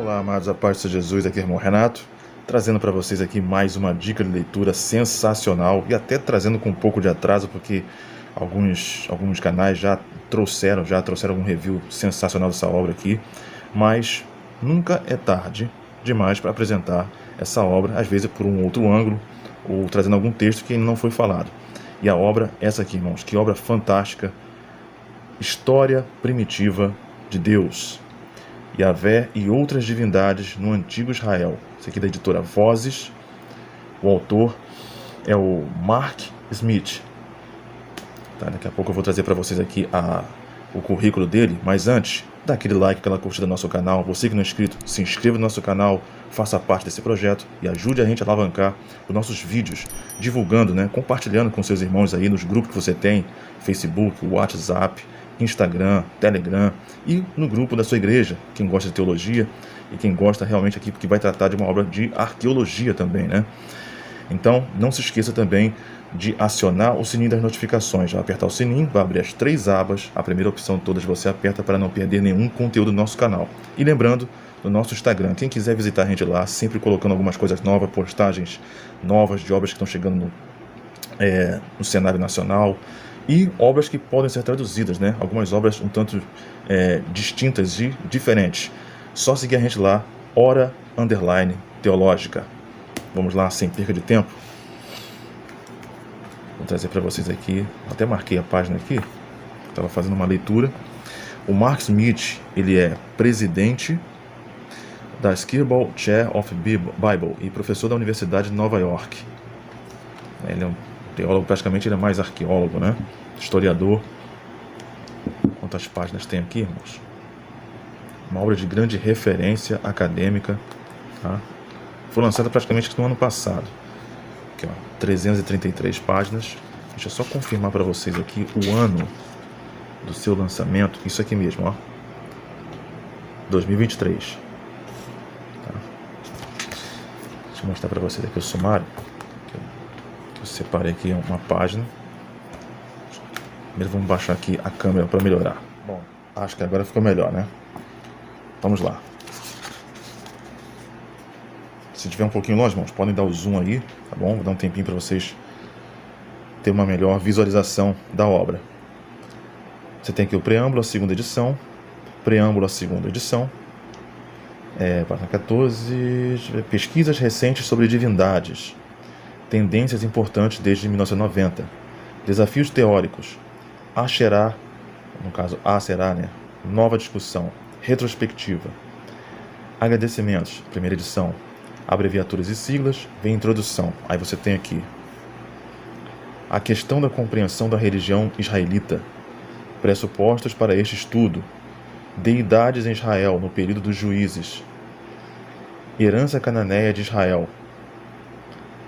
Olá, amados, a paz de Jesus, aqui é o irmão Renato, trazendo para vocês aqui mais uma dica de leitura sensacional e até trazendo com um pouco de atraso, porque alguns canais já trouxeram algum review sensacional dessa obra aqui, mas nunca é tarde demais para apresentar essa obra, às vezes por um outro ângulo, ou trazendo algum texto que não foi falado. E a obra, essa aqui, irmãos, que obra fantástica, História Primitiva de Deus, Yahvé e outras divindades no Antigo Israel. Isso aqui é da editora Vozes. O autor é o Mark Smith. Tá, daqui a pouco eu vou trazer para vocês aqui o currículo dele, mas antes, dá aquele like, aquela curtida no nosso canal. Você que não é inscrito, se inscreva no nosso canal, faça parte desse projeto e ajude a gente a alavancar os nossos vídeos, divulgando, compartilhando com seus irmãos aí nos grupos que você tem, Facebook, WhatsApp, Instagram, Telegram e no grupo da sua igreja, quem gosta de teologia e quem gosta realmente aqui, porque vai tratar de uma obra de arqueologia também, Então, não se esqueça também de acionar o sininho das notificações. Vai apertar o sininho, vai abrir as 3 abas. A primeira opção de todas você aperta para não perder nenhum conteúdo do nosso canal. E lembrando, no nosso Instagram, quem quiser visitar a gente lá, sempre colocando algumas coisas novas, postagens novas de obras que estão chegando no cenário nacional e obras que podem ser traduzidas, Algumas obras um tanto distintas e diferentes. Só seguir a gente lá, Hora_Teológica. Vamos lá, sem perca de tempo. Vou trazer para vocês aqui, até marquei a página aqui, estava fazendo uma leitura. O Mark Smith, ele é presidente da Skirball Chair of Bible e professor da Universidade de Nova York. Ele é um teólogo, praticamente ele é mais arqueólogo, Historiador. Quantas páginas tem aqui, irmãos? Uma obra de grande referência acadêmica, tá? Foi lançada praticamente no ano passado. Aqui, 333 páginas. Deixa eu só confirmar para vocês aqui o ano do seu lançamento. Isso aqui mesmo, 2023. Tá? Deixa eu mostrar para vocês aqui o sumário. Eu separei aqui uma página. Primeiro vamos baixar aqui a câmera para melhorar. Bom, acho que agora ficou melhor, Vamos lá. Se tiver um pouquinho longe, irmãos, podem dar o zoom aí, tá bom? Vou dar um tempinho para vocês ter uma melhor visualização da obra. Você tem aqui o preâmbulo, a segunda edição. Preâmbulo, a segunda edição. Página 14. Pesquisas recentes sobre divindades. Tendências importantes desde 1990. Desafios teóricos. Asherá, no caso Aserá, nova discussão. Retrospectiva. Agradecimentos, primeira edição. Abreviaturas e siglas, vem introdução. Aí você tem aqui a questão da compreensão da religião israelita. Pressupostos para este estudo. Deidades em Israel no período dos juízes. Herança cananeia de Israel.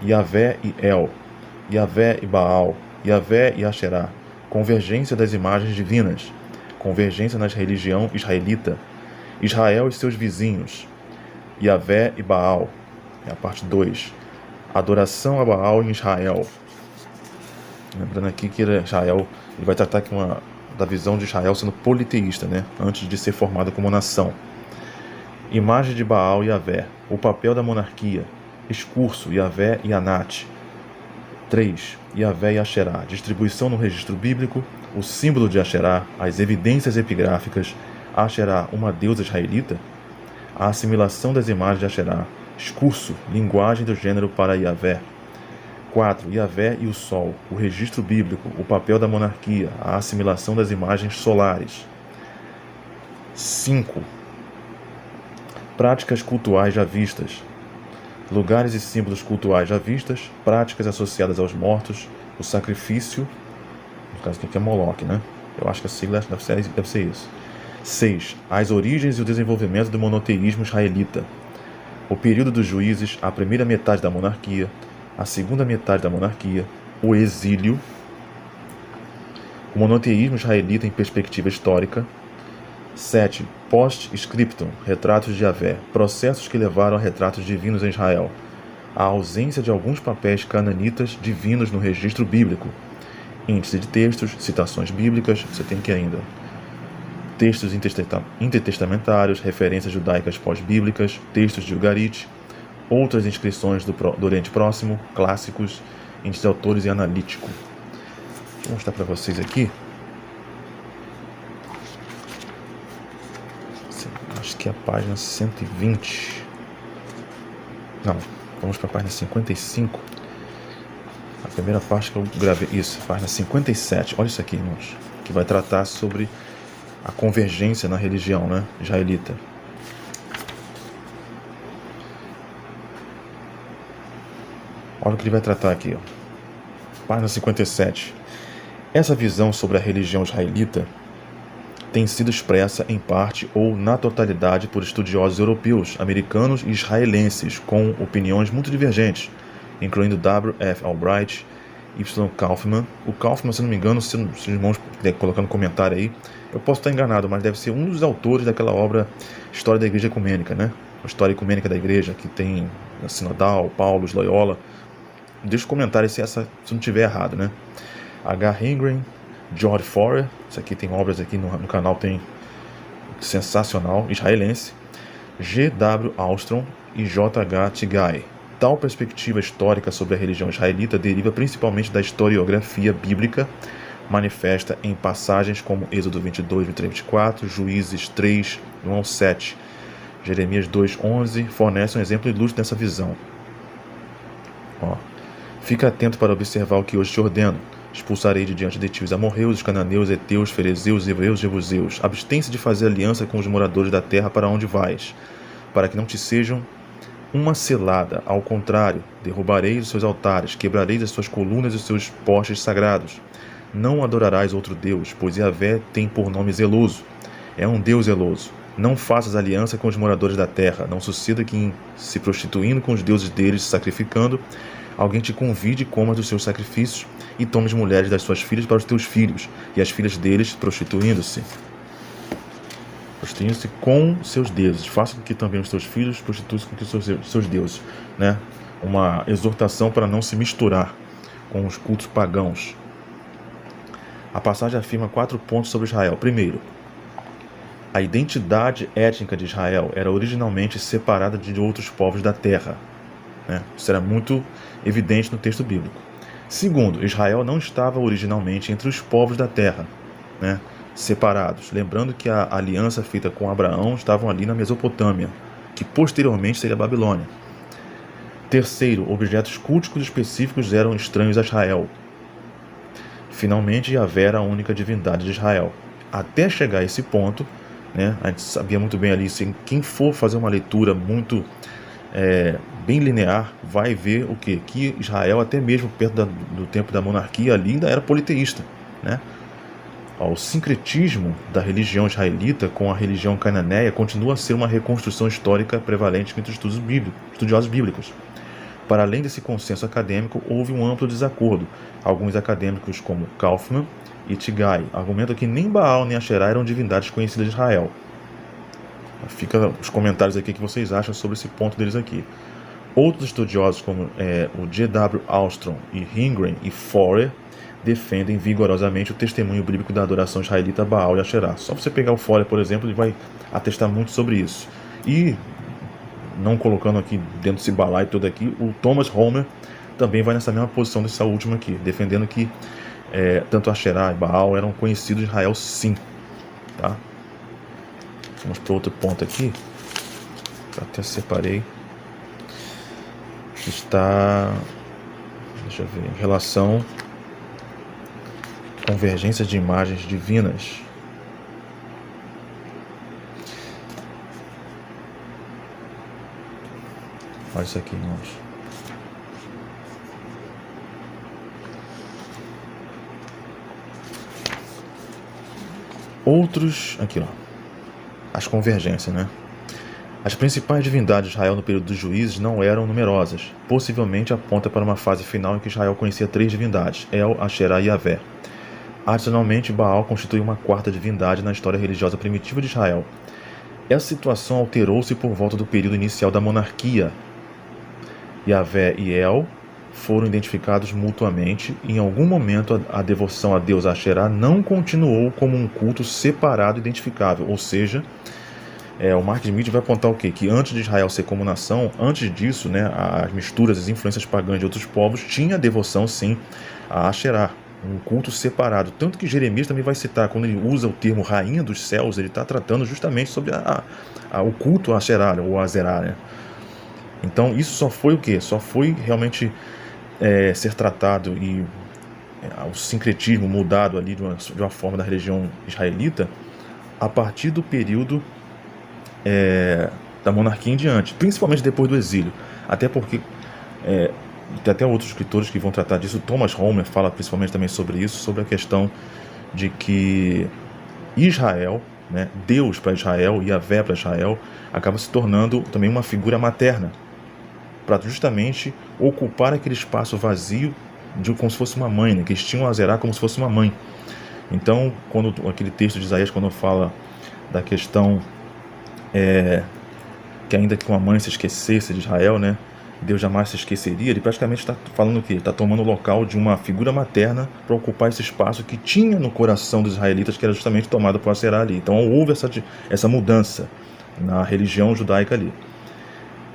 Yahvé e El. Yahvé e Baal. Yahvé e Asherá. Convergência das imagens divinas. Convergência na religião israelita. Israel e seus vizinhos. Yahvé e Baal. É a parte 2. Adoração a Baal em Israel. Lembrando aqui que Israel, ele vai tratar aqui da visão de Israel sendo politeísta, antes de ser formada como nação. Imagem de Baal e Yahvé. O papel da monarquia. Excurso, Yahvé e Anat. 3. Yahvé e Asherá. Distribuição no registro bíblico. O símbolo de Asherá. As evidências epigráficas. Asherá, uma deusa israelita. A assimilação das imagens de Asherá. Excurso, linguagem do gênero para Yahvé. 4. Yahvé e o Sol. O registro bíblico. O papel da monarquia. A assimilação das imagens solares. 5. Práticas cultuais já vistas. Lugares e símbolos cultuais já vistas. Práticas associadas aos mortos. O sacrifício. No caso aqui é Moloque, Eu acho que a sigla deve ser isso. 6. As origens e o desenvolvimento do monoteísmo israelita. O período dos juízes, a primeira metade da monarquia, a segunda metade da monarquia, o exílio, o monoteísmo israelita em perspectiva histórica. 7. Post-scriptum, retratos de Yahvé, processos que levaram a retratos divinos em Israel. A ausência de alguns papéis cananitas divinos no registro bíblico. Índice de textos, citações bíblicas, você tem que ainda textos intertestamentários, referências judaicas pós-bíblicas, textos de Ugarit, outras inscrições do Oriente Próximo, clássicos, índice de autores e analítico. Vou mostrar para vocês aqui. Acho que é a página 120. Não, vamos para a página 55. A primeira parte que eu gravei. Isso, página 57. Olha isso aqui, irmãos. Que vai tratar sobre a convergência na religião, né, israelita. Olha o que ele vai tratar aqui, ó. Página 57. Essa visão sobre a religião israelita tem sido expressa em parte ou na totalidade por estudiosos europeus, americanos e israelenses com opiniões muito divergentes, incluindo W. F. Albright, Y. Kaufman. O Kaufman, se não me engano, se os irmãos puderem colocar no comentário aí, eu posso estar enganado, mas deve ser um dos autores daquela obra História da Igreja Ecumênica, né? A História Ecumênica da Igreja, que tem a Sinodal, Paulo, Loyola. Deixa um comentário se não estiver errado, né? H. Hingren, George Forer, isso aqui tem obras aqui no canal, tem sensacional, israelense, G. W. Alstrom e J. H. Tigay. Tal perspectiva histórica sobre a religião israelita deriva principalmente da historiografia bíblica, manifesta em passagens como Êxodo 22, 23, 24, Juízes 3, 1 ao 7, Jeremias 2, 11, fornece um exemplo ilustre dessa visão. Ó, fica atento para observar o que hoje te ordeno. Expulsarei de diante de ti os amorreus, os cananeus, heteus, ferezeus, hebreus e jebuseus. Abstém-se de fazer aliança com os moradores da terra para onde vais, para que não te sejam uma selada. Ao contrário, derrubareis os seus altares, quebrareis as suas colunas e os seus postes sagrados. Não adorarás outro Deus, pois Yahvé tem por nome zeloso. É um Deus zeloso. Não faças aliança com os moradores da terra. Não suceda que, se prostituindo com os deuses deles, sacrificando, alguém te convide e comas dos seus sacrifícios e tomes mulheres das suas filhas para os teus filhos, e as filhas deles prostituindo-se com seus deuses. Faça com que também os teus filhos prostituam-se com os seus deuses, né? Uma exortação para não se misturar com os cultos pagãos. A passagem afirma 4 pontos sobre Israel. Primeiro, a identidade étnica de Israel era originalmente separada de outros povos da terra, né? Isso era muito evidente no texto bíblico. Segundo, Israel não estava originalmente entre os povos da terra, né, separados. Lembrando que a aliança feita com Abraão estavam ali na Mesopotâmia, que posteriormente seria a Babilônia. Terceiro, objetos culticos específicos eram estranhos a Israel. Finalmente, Yahvé era a única divindade de Israel. Até chegar a esse ponto, né, a gente sabia muito bem ali, quem for fazer uma leitura muito bem linear, vai ver o quê? Que Israel, até mesmo perto do tempo da monarquia, ali ainda era politeísta, né? O sincretismo da religião israelita com a religião cananeia continua a ser uma reconstrução histórica prevalente entre estudiosos bíblicos. Para além desse consenso acadêmico, houve um amplo desacordo. Alguns acadêmicos, como Kaufman e Tigay, argumentam que nem Baal nem Asherá eram divindades conhecidas de Israel. Fica os comentários aqui que vocês acham sobre esse ponto deles aqui. Outros estudiosos, como o G. W. Alstrom e Hingren e Forer, defendem vigorosamente o testemunho bíblico da adoração israelita a Baal e Asherá. Só você pegar o Forer, por exemplo, ele vai atestar muito sobre isso. E, não colocando aqui dentro desse balaio todo aqui, o Thomas Homer também vai nessa mesma posição dessa última aqui, defendendo que tanto Asherá e Baal eram conhecidos em Israel, sim. Tá? Vamos para outro ponto aqui. Até separei. Está, deixa eu ver, em relação à convergência de imagens divinas. Olha isso aqui, irmãos. Outros, aqui ó, as convergências, né? As principais divindades de Israel no período dos juízes não eram numerosas. Possivelmente aponta para uma fase final em que Israel conhecia 3 divindades, El, Asherá e Yahvé. Adicionalmente, Baal constitui uma 4ª divindade na história religiosa primitiva de Israel. Essa situação alterou-se por volta do período inicial da monarquia. Yahvé e El foram identificados mutuamente e em algum momento a devoção a Deus Asherá não continuou como um culto separado e identificável, ou seja, o Mark Smith vai apontar o quê? Que antes de Israel ser como nação, antes disso, né, as misturas, as influências pagãs de outros povos, tinha devoção sim a Asherá, um culto separado. Tanto que Jeremias também vai citar, quando ele usa o termo rainha dos céus, ele está tratando justamente sobre o culto a Asherá, ou Azerá, né? Então isso só foi o quê? Só foi realmente ser tratado e o sincretismo mudado ali de uma forma da religião israelita a partir do período da monarquia em diante, principalmente depois do exílio. Até porque tem até outros escritores que vão tratar disso. Thomas Homer fala principalmente também sobre isso, sobre a questão de que Israel, né, Deus para Israel e Yahvé para Israel, acaba se tornando também uma figura materna, para justamente ocupar aquele espaço vazio como se fosse uma mãe, né, que eles tinham Azerá como se fosse uma mãe. Então, quando aquele texto de Isaías, quando fala da questão que ainda que uma mãe se esquecesse de Israel, né, Deus jamais se esqueceria, ele praticamente está falando o quê? Ele está tomando o local de uma figura materna para ocupar esse espaço que tinha no coração dos israelitas, que era justamente tomado por Aserá ali. Então houve essa mudança na religião judaica ali.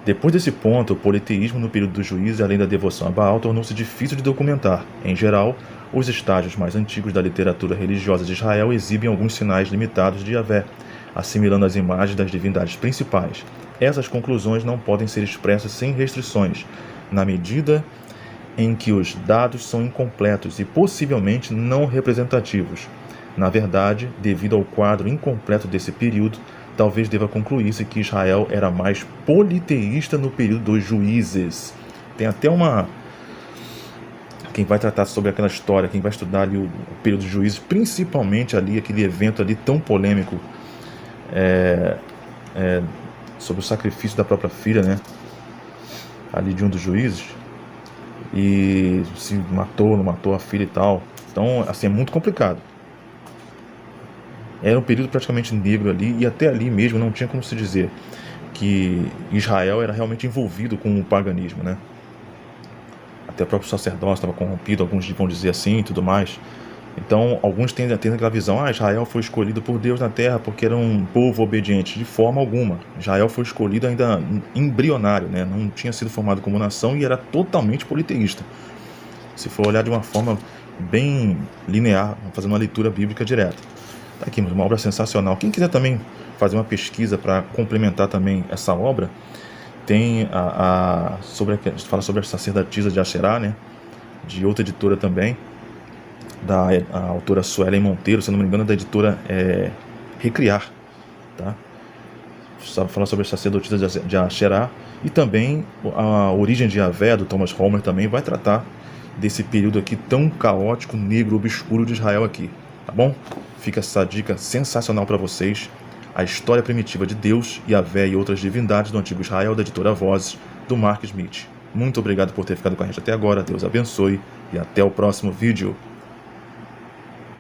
Depois desse ponto, o politeísmo no período dos juízes, além da devoção a Baal, tornou-se difícil de documentar. Em geral, os estágios mais antigos da literatura religiosa de Israel exibem alguns sinais limitados de Yahvé, assimilando as imagens das divindades principais. Essas conclusões não podem ser expressas sem restrições, na medida em que os dados são incompletos e possivelmente não representativos. Na verdade, devido ao quadro incompleto desse período, talvez deva concluir-se que Israel era mais politeísta no período dos juízes. Tem até quem vai tratar sobre aquela história, quem vai estudar ali o período dos juízes, principalmente ali aquele evento ali tão polêmico, sobre o sacrifício da própria filha, né, ali de um dos juízes, e se matou, não matou a filha e tal. Então, assim, é muito complicado. Era um período praticamente negro ali, e até ali mesmo não tinha como se dizer que Israel era realmente envolvido com o paganismo, né? Até o próprio sacerdócio estava corrompido, alguns vão dizer assim e tudo mais. Então, alguns têm aquela visão, Israel foi escolhido por Deus na terra porque era um povo obediente. De forma alguma. Israel foi escolhido ainda embrionário, né? Não tinha sido formado como nação e era totalmente politeísta. Se for olhar de uma forma bem linear, fazendo uma leitura bíblica direta. Tá aqui, uma obra sensacional. Quem quiser também fazer uma pesquisa para complementar também essa obra, tem fala sobre a sacerdotisa de Asherá, né? De outra editora também, a autora Suelen Monteiro, se não me engano, da editora Recriar, tá? Fala sobre a sacerdotisa de Asherá, e também a origem de Yahvé, do Thomas Homer, também vai tratar desse período aqui tão caótico, negro, obscuro de Israel aqui, tá bom? Fica essa dica sensacional para vocês, a história primitiva de Deus, Yahvé e outras divindades do antigo Israel, da editora Vozes, do Mark Smith. Muito obrigado por ter ficado com a gente até agora, Deus abençoe e até o próximo vídeo.